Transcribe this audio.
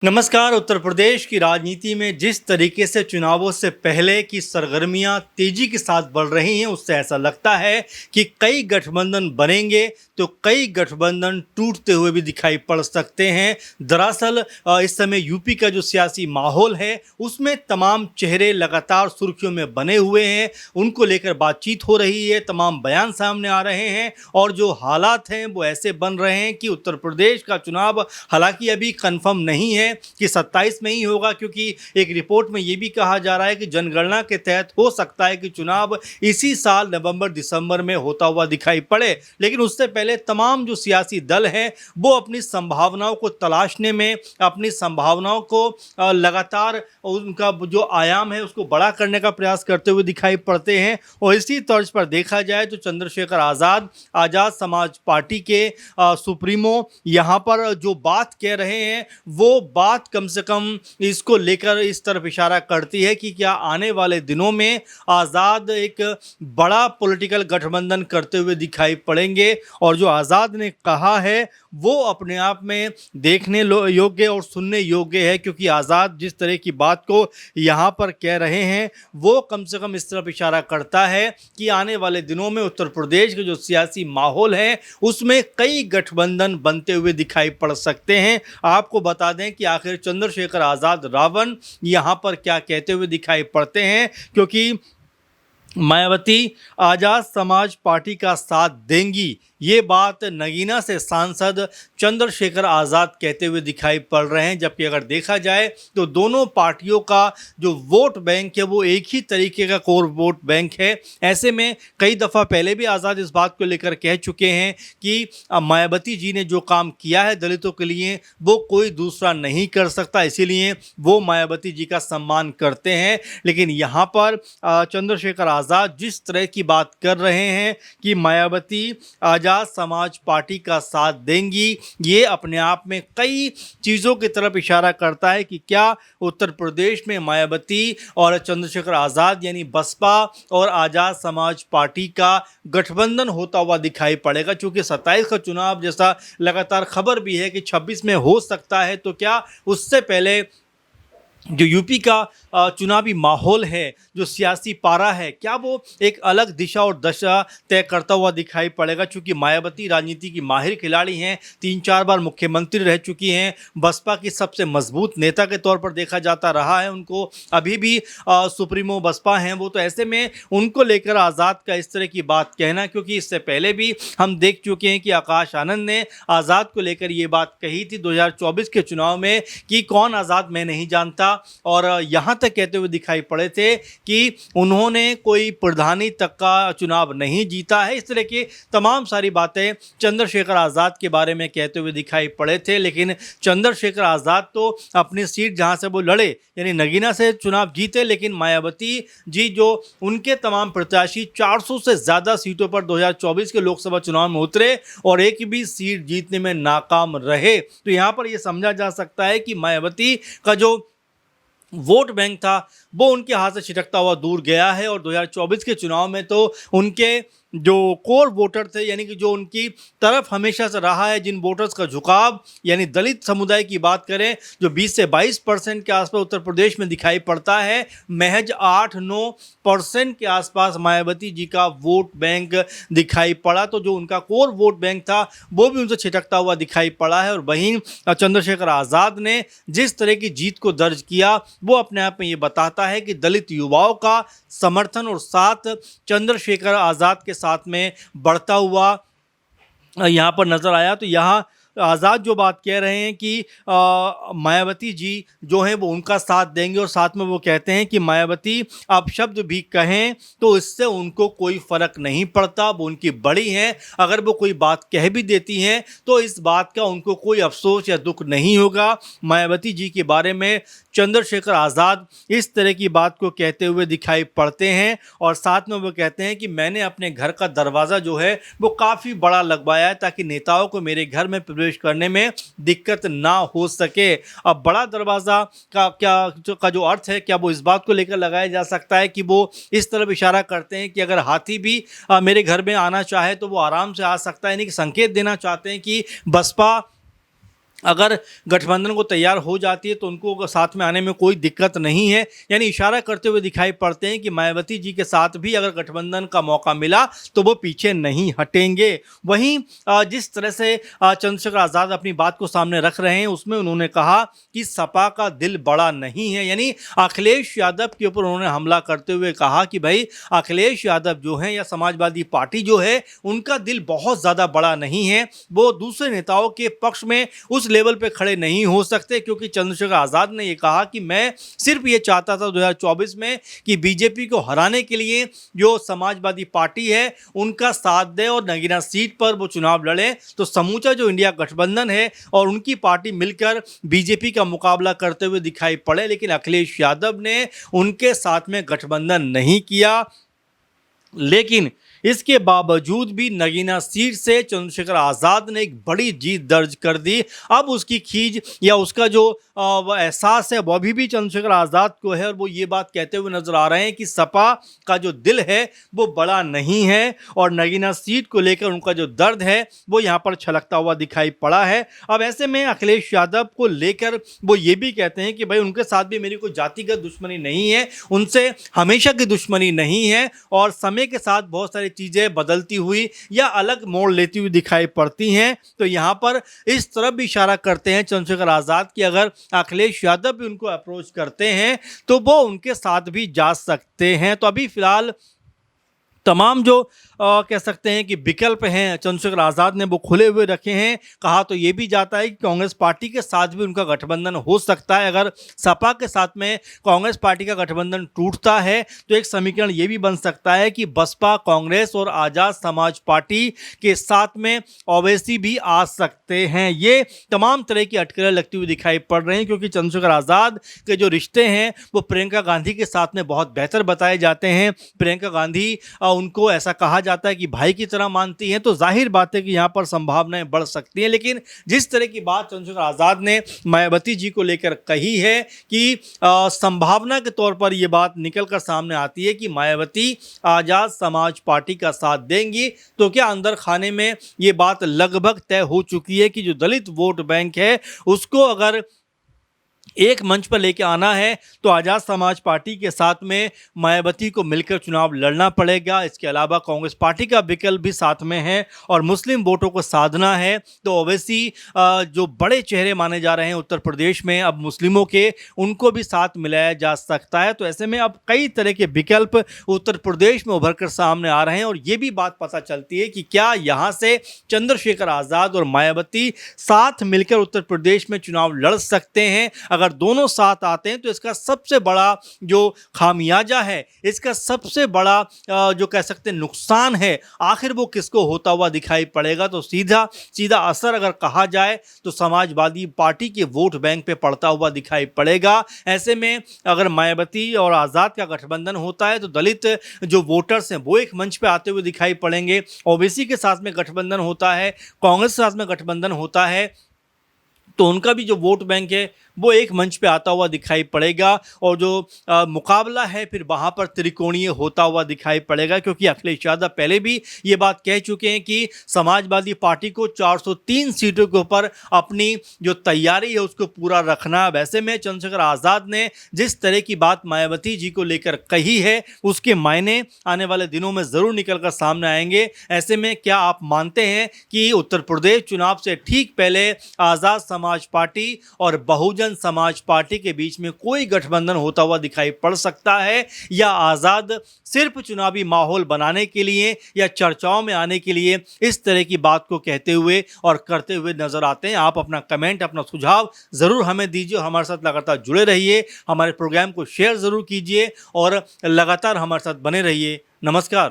नमस्कार। उत्तर प्रदेश की राजनीति में जिस तरीके से चुनावों से पहले की सरगर्मियां तेजी के साथ बढ़ रही हैं, उससे ऐसा लगता है कि कई गठबंधन बनेंगे तो कई गठबंधन टूटते हुए भी दिखाई पड़ सकते हैं। दरअसल इस समय यूपी का जो सियासी माहौल है उसमें तमाम चेहरे लगातार सुर्खियों में बने हुए हैं, उनको लेकर बातचीत हो रही है, तमाम बयान सामने आ रहे हैं और जो हालात हैं वो ऐसे बन रहे हैं कि उत्तर प्रदेश का चुनाव हालांकि अभी कन्फर्म नहीं है कि 27 में ही होगा, क्योंकि एक रिपोर्ट में ये भी कहा जा रहा है कि जनगणना के तहत हो सकता है कि चुनाव इसी साल नवंबर दिसंबर में होता हुआ दिखाई पड़े। लेकिन उससे पहले तमाम जो सियासी दल हैं वो अपनी संभावनाओं को तलाशने में, अपनी संभावनाओं को लगातार उनका जो आयाम है उसको बड़ा करने का प्रयास करते हुए दिखाई पड़ते हैं। और इसी तर्ज पर देखा जाए तो चंद्रशेखर आज़ाद समाज पार्टी के सुप्रीमो यहाँ पर जो बात कह रहे हैं वो बात कम से कम इसको लेकर इस तरफ इशारा करती है कि क्या आने वाले दिनों में आज़ाद एक बड़ा पॉलिटिकल गठबंधन करते हुए दिखाई पड़ेंगे। और जो आज़ाद ने कहा है वो अपने आप में देखने योग्य और सुनने योग्य है, क्योंकि आज़ाद जिस तरह की बात को यहाँ पर कह रहे हैं वो कम से कम इस तरफ इशारा करता है कि आने वाले दिनों में उत्तर प्रदेश के जो सियासी माहौल है उसमें कई गठबंधन बनते हुए दिखाई पड़ सकते हैं। आपको बता दें कि आखिर चंद्रशेखर आज़ाद रावण यहाँ पर क्या कहते हुए दिखाई पड़ते हैं, क्योंकि मायावती आजाद समाज पार्टी का साथ देंगी, ये बात नगीना से सांसद चंद्रशेखर आज़ाद कहते हुए दिखाई पड़ रहे हैं। जबकि अगर देखा जाए तो दोनों पार्टियों का जो वोट बैंक है वो एक ही तरीके का कोर वोट बैंक है। ऐसे में कई दफ़ा पहले भी आज़ाद इस बात को लेकर कह चुके हैं कि मायावती जी ने जो काम किया है दलितों के लिए वो कोई दूसरा नहीं कर सकता, इसीलिए वो मायावती जी का सम्मान करते हैं। लेकिन यहाँ पर चंद्रशेखर आज़ाद जिस तरह की बात कर रहे हैं कि मायावती आजाद समाज पार्टी का साथ देंगी, ये अपने आप में कई चीज़ों की तरफ इशारा करता है कि क्या उत्तर प्रदेश में मायावती और चंद्रशेखर आज़ाद यानी बसपा और आज़ाद समाज पार्टी का गठबंधन होता हुआ दिखाई पड़ेगा। चूँकि 27 का चुनाव जैसा लगातार खबर भी है कि 26 में हो सकता है, तो क्या उससे पहले जो यूपी का चुनावी माहौल है, जो सियासी पारा है, क्या वो एक अलग दिशा और दशा तय करता हुआ दिखाई पड़ेगा। चूँकि मायावती राजनीति की माहिर खिलाड़ी हैं, 3-4 बार मुख्यमंत्री रह चुकी हैं, बसपा की सबसे मजबूत नेता के तौर पर देखा जाता रहा है उनको, अभी भी सुप्रीमो बसपा हैं वो। तो ऐसे में उनको लेकर आज़ाद का इस तरह की बात कहना, क्योंकि इससे पहले भी हम देख चुके हैं कि आकाश आनंद ने आज़ाद को लेकर ये बात कही थी 2024 के चुनाव में कि कौन आज़ाद मैं नहीं जानता, और यहाँ तक कहते हुए दिखाई पड़े थे कि उन्होंने कोई प्रधानी तक का चुनाव नहीं जीता है। इस तरह की तमाम सारी बातें चंद्रशेखर आज़ाद के बारे में कहते हुए दिखाई पड़े थे। लेकिन चंद्रशेखर आज़ाद तो अपनी सीट जहाँ से वो लड़े यानी नगीना से चुनाव जीते, लेकिन मायावती जी जो उनके तमाम प्रत्याशी 400 से ज़्यादा सीटों पर 2024 के लोकसभा चुनाव में उतरे और एक भी सीट जीतने में नाकाम रहे। तो यहाँ पर यह समझा जा सकता है कि मायावती का जो वोट बैंक था वो उनके हाथ से छिटकता हुआ दूर गया है। और 2024 के चुनाव में तो उनके जो कोर वोटर थे, यानी कि जो उनकी तरफ हमेशा से रहा है, जिन वोटर्स का झुकाव यानी दलित समुदाय की बात करें, जो 20 से 22% के आसपास उत्तर प्रदेश में दिखाई पड़ता है, महज 8-9% के आसपास मायावती जी का वोट बैंक दिखाई पड़ा। तो जो उनका कोर वोट बैंक था वो भी उनसे छिटकता हुआ दिखाई पड़ा है। और वहीं चंद्रशेखर आज़ाद ने जिस तरह की जीत को दर्ज किया वो अपने आप में ये बताता है कि दलित युवाओं का समर्थन और साथ चंद्रशेखर आज़ाद के साथ में बढ़ता हुआ यहाँ पर नज़र आया। तो यहाँ आज़ाद जो बात कह रहे हैं कि मायावती जी जो हैं वो उनका साथ देंगे, और साथ में वो कहते हैं कि मायावती आप शब्द भी कहें तो इससे उनको कोई फ़र्क नहीं पड़ता, वो उनकी बड़ी हैं, अगर वो कोई बात कह भी देती हैं तो इस बात का उनको कोई अफसोस या दुख नहीं होगा। मायावती जी के बारे में चंद्रशेखर आज़ाद इस तरह की बात को कहते हुए दिखाई पड़ते हैं। और साथ में वो कहते हैं कि मैंने अपने घर का दरवाज़ा जो है वो काफ़ी बड़ा लगवाया है ताकि नेताओं को मेरे घर में प्रवेश करने में दिक्कत ना हो सके। अब बड़ा दरवाज़ा का जो अर्थ है, क्या वो इस बात को लेकर लगाया जा सकता है कि वो इस तरफ इशारा करते हैं कि अगर हाथी भी मेरे घर में आना चाहे तो वो आराम से आ सकता है, यानी कि संकेत देना चाहते हैं कि बसपा अगर गठबंधन को तैयार हो जाती है तो उनको साथ में आने में कोई दिक्कत नहीं है। यानी इशारा करते हुए दिखाई पड़ते हैं कि मायावती जी के साथ भी अगर गठबंधन का मौका मिला तो वो पीछे नहीं हटेंगे। वहीं जिस तरह से चंद्रशेखर आज़ाद अपनी बात को सामने रख रहे हैं उसमें उन्होंने कहा कि सपा का दिल बड़ा नहीं है। यानी अखिलेश यादव के ऊपर उन्होंने हमला करते हुए कहा कि भाई अखिलेश यादव जो हैं या समाजवादी पार्टी जो है उनका दिल बहुत ज़्यादा बड़ा नहीं है, वो दूसरे नेताओं के पक्ष में उस लेवल पे खड़े नहीं हो सकते। क्योंकि चंद्रशेखर आज़ाद ने ये कहा कि मैं सिर्फ ये चाहता था 2024 में कि बीजेपी को हराने के लिए जो समाजवादी पार्टी है उनका साथ दे और नगीना सीट पर वो चुनाव लड़े, तो समूचा जो इंडिया गठबंधन है और उनकी पार्टी मिलकर बीजेपी का मुकाबला करते हुए दिखाई पड़े। लेकिन अखिलेश यादव ने उनके साथ में गठबंधन नहीं किया, लेकिन इसके बावजूद भी नगीना सीट से चंद्रशेखर आज़ाद ने एक बड़ी जीत दर्ज कर दी। अब उसकी खींच या उसका जो एहसास है वह भी चंद्रशेखर आज़ाद को है और वो ये बात कहते हुए नजर आ रहे हैं कि सपा का जो दिल है वो बड़ा नहीं है और नगीना सीट को लेकर उनका जो दर्द है वो यहाँ पर छलकता हुआ दिखाई पड़ा है। अब ऐसे में अखिलेश यादव को लेकर वो ये भी कहते हैं कि भाई उनके साथ भी मेरी कोई जातिगत दुश्मनी नहीं है, उनसे हमेशा की दुश्मनी नहीं है और समय के साथ बहुत सारी चीज़ें बदलती हुई या अलग मोड़ लेती हुई दिखाई पड़ती हैं। तो यहाँ पर इस तरफ भी इशारा करते हैं चंद्रशेखर आज़ाद कि अगर अखिलेश यादव भी उनको अप्रोच करते हैं तो वो उनके साथ भी जा सकते हैं। तो अभी फिलहाल तमाम जो कह सकते हैं कि विकल्प हैं चंद्रशेखर आज़ाद ने वो खुले हुए रखे हैं। कहा तो ये भी जाता है कि कांग्रेस पार्टी के साथ भी उनका गठबंधन हो सकता है। अगर सपा के साथ में कांग्रेस पार्टी का गठबंधन टूटता है तो एक समीकरण ये भी बन सकता है कि बसपा, कांग्रेस और आज़ाद समाज पार्टी के साथ में ओवैसी भी आ सकते हैं। ये तमाम तरह की अटकलें लगती हुई दिखाई पड़ रही हैं क्योंकि चंद्रशेखर आज़ाद के जो रिश्ते हैं वो प्रियंका गांधी के साथ में बहुत बेहतर बताए जाते हैं। प्रियंका गांधी उनको ऐसा कहा जाता है कि भाई की तरह मानती हैं, तो जाहिर बात है कि यहाँ पर संभावनाएं बढ़ सकती हैं। लेकिन जिस तरह की बात चंद्रशेखर आज़ाद ने मायावती जी को लेकर कही है कि संभावना के तौर पर यह बात निकल कर सामने आती है कि मायावती आज़ाद समाज पार्टी का साथ देंगी, तो क्या अंदर खाने में ये बात लगभग तय हो चुकी है कि जो दलित वोट बैंक है उसको अगर एक मंच पर लेके आना है तो आज़ाद समाज पार्टी के साथ में मायावती को मिलकर चुनाव लड़ना पड़ेगा। इसके अलावा कांग्रेस पार्टी का विकल्प भी साथ में है और मुस्लिम वोटों को साधना है तो ओवैसी जो बड़े चेहरे माने जा रहे हैं उत्तर प्रदेश में अब मुस्लिमों के, उनको भी साथ मिलाया जा सकता है। तो ऐसे में अब कई तरह के विकल्प उत्तर प्रदेश में उभर कर सामने आ रहे हैं और ये भी बात पता चलती है कि क्या यहाँ से चंद्रशेखर आज़ाद और मायावती साथ मिलकर उत्तर प्रदेश में चुनाव लड़ सकते हैं। अगर दोनों साथ आते हैं तो इसका सबसे बड़ा जो खामियाजा है, इसका सबसे बड़ा जो कह सकते हैं नुकसान है, आखिर वो किसको होता हुआ दिखाई पड़ेगा। तो सीधा सीधा असर अगर कहा जाए तो समाजवादी पार्टी के वोट बैंक पे पड़ता हुआ दिखाई पड़ेगा। ऐसे में अगर मायावती और आज़ाद का गठबंधन होता है तो दलित जो वोटर्स हैं वो एक मंच पे आते हुए दिखाई पड़ेंगे। ओबीसी के साथ में गठबंधन होता है, कांग्रेस के साथ में गठबंधन होता है तो उनका भी जो वोट बैंक है वो एक मंच पे आता हुआ दिखाई पड़ेगा और जो मुकाबला है फिर वहाँ पर त्रिकोणीय होता हुआ दिखाई पड़ेगा। क्योंकि अखिलेश यादव पहले भी ये बात कह चुके हैं कि समाजवादी पार्टी को 403 सीटों के ऊपर अपनी जो तैयारी है उसको पूरा रखना। वैसे में चंद्रशेखर आज़ाद ने जिस तरह की बात मायावती जी को लेकर कही है उसके मायने आने वाले दिनों में ज़रूर निकल कर सामने आएंगे। ऐसे में क्या आप मानते हैं कि उत्तर प्रदेश चुनाव से ठीक पहले आज़ाद समाज पार्टी और बहुजन समाज पार्टी के बीच में कोई गठबंधन होता हुआ दिखाई पड़ सकता है, या आज़ाद सिर्फ चुनावी माहौल बनाने के लिए या चर्चाओं में आने के लिए इस तरह की बात को कहते हुए और करते हुए नजर आते हैं? आप अपना कमेंट, अपना सुझाव ज़रूर हमें दीजिए। हमारे साथ लगातार जुड़े रहिए, हमारे प्रोग्राम को शेयर ज़रूर कीजिए और लगातार हमारे साथ बने रहिए। नमस्कार।